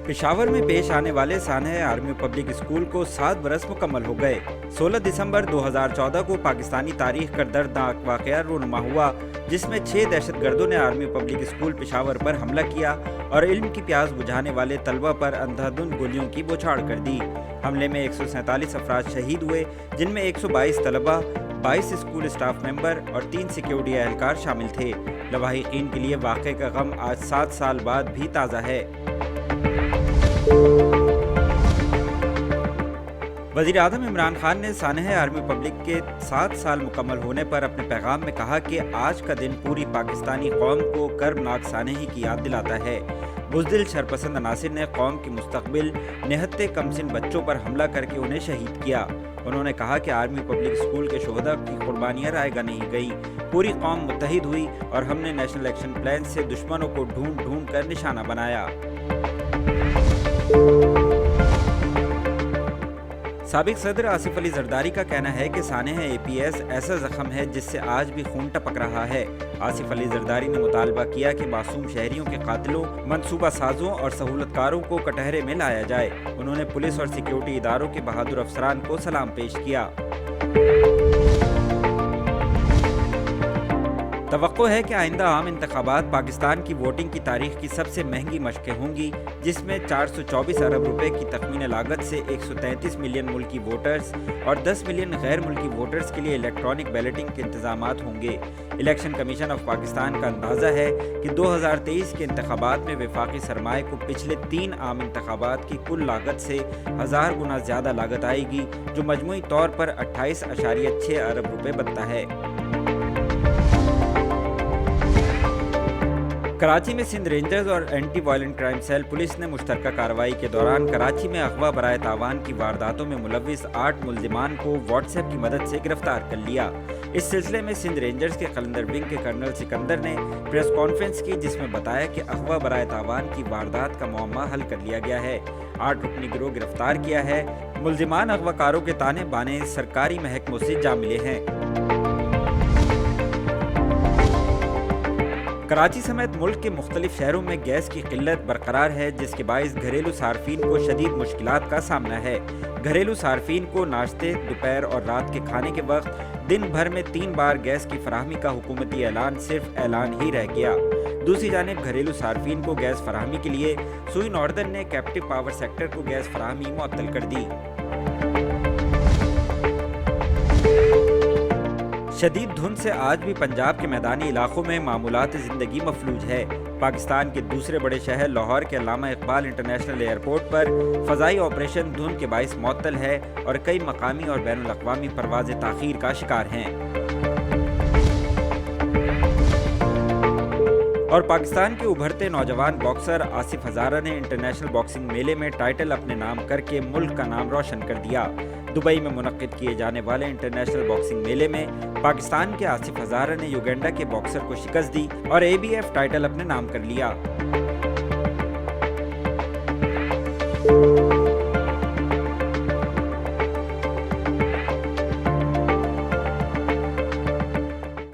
पेशावर में पेश आने वाले सानह आर्मी पब्लिक स्कूल को 7 बरस मुकम्मल हो गए। 16 दिसंबर 2014 को पाकिस्तानी तारीख का दर्दनाक वाक़या रूनुमा हुआ, जिसमें 6 दहशतगर्दों ने आर्मी पब्लिक स्कूल पेशावर पर हमला किया और इल्म की प्यास बुझाने वाले तलबा पर अंधाधुंध गोलियों की बौछार कर दी। हमले में 147 अफराद शहीद हुए, जिनमें 122 तलबा, 22 स्कूल स्टाफ मेंबर और 3 सिक्योरिटी एहलकार शामिल थे। लवाहिकीन के लिए वाक़े का गम आज 7 साल बाद भी ताज़ा है। वज़ीर आज़म इमरान खान ने सानह आर्मी पब्लिक के 7 साल मुकम्मल होने पर अपने पैगाम में कहा कि आज का दिन पूरी पाकिस्तानी कौम को कर्बनाक सानही की याद दिलाता है। बुज़दिल शरपसंद अनासिर ने कौम की मुस्तक़बिल निहत्ते कमसिन बच्चों पर हमला करके उन्हें शहीद किया। उन्होंने कहा कि आर्मी पब्लिक स्कूल के शोहदा की कुर्बानियाँ रायगा नहीं गई। पूरी कौम मुत्तहिद हुई और हमने नेशनल एक्शन प्लान से दुश्मनों को ढूंढ ढूंढ कर निशाना बनाया। साबिक सदर आसिफ अली जरदारी का कहना है कि सानह APS ऐसा जख्म है जिससे आज भी खून टपक रहा है। आसिफ अली जरदारी ने मुतालबा किया कि मासूम शहरियों के कातिलों, मंसूबा साजों और सहूलतकारों को कटहरे में लाया जाए। उन्होंने पुलिस और सिक्योरिटी इदारों के बहादुर अफसरान को सलाम पेश किया। तवक्को है कि आइंदा आम इंतखाबात पाकिस्तान की वोटिंग की तारीख की सबसे महंगी मशक़ें होंगी, जिसमें 424 अरब रुपए की तखमीना लागत से 133 मिलियन मुल्की वोटर्स और 10 मिलियन गैर मुल्की वोटर्स के लिए इलेक्ट्रॉनिक बैलेटिंग के इंतजामात होंगे। इलेक्शन कमीशन ऑफ पाकिस्तान का अंदाज़ा है कि 2023 के इंतखाबात में वफाकी सरमाए को पिछले 3 आम इंतखाबात की कुल लागत से 1000 गुना ज़्यादा लागत आएगी, जो मजमूई तौर पर 28.6 अरब रुपए बनता है। कराची में सिंध रेंजर्स और anti violent crime cell police ने मुश्तरका कार्रवाई के दौरान कराची में अगवा बराए तावान की वारदातों में मुलविस 8 मुल्जिमान को व्हाट्सएप की मदद से गिरफ्तार कर लिया। इस सिलसिले में सिंध रेंजर्स के कलंदर विंग के कर्नल सिकंदर ने प्रेस कॉन्फ्रेंस की, जिसमें बताया कि अगवा बराए तावान की वारदात का मुअम्मा हल कर लिया गया है। 8 रुकनी गिरोह गिरफ्तार किया है। मुल्जिमान अगवाकारों के ताने बाने सरकारी महकमों से जा मिले हैं। कराची समेत मुल्क के मुख्तलिफ शहरों में गैस की किल्लत बरकरार है, जिसके बाइस घरेलू सार्फिन को शदीद मुश्किलात का सामना है। घरेलू सार्फिन को नाश्ते, दोपहर और रात के खाने के वक्त दिन भर में 3 बार गैस की फराहमी का हुकूमती ऐलान सिर्फ ऐलान ही रह गया। दूसरी जानिब घरेलू सार्फिन को गैस फराहमी के लिए सुई नॉर्दर्न ने कैप्टिव पावर सेक्टर को गैस फराहमी मुअत्तल कर दी। शदीद धुंध से आज भी पंजाब के मैदानी इलाकों में मामूलात ज़िंदगी मफलूज है। पाकिस्तान के दूसरे बड़े शहर लाहौर के अल्लामा इकबाल इंटरनेशनल एयरपोर्ट पर फ़ज़ाई ऑपरेशन धुंध के बाइस मुअत्तल है और कई मकामी और बैनुल अक़वामी परवाज़ें ताख़ीर का शिकार हैं। और पाकिस्तान के उभरते नौजवान बॉक्सर आसिफ हज़ारा ने इंटरनेशनल बॉक्सिंग मेले में टाइटल अपने नाम करके मुल्क का नाम रोशन कर दिया। दुबई में मुनक्किद किए जाने वाले इंटरनेशनल बॉक्सिंग मेले में पाकिस्तान के आसिफ हज़ारा ने युगांडा के बॉक्सर को शिकस्त दी और ABF टाइटल अपने नाम कर लिया।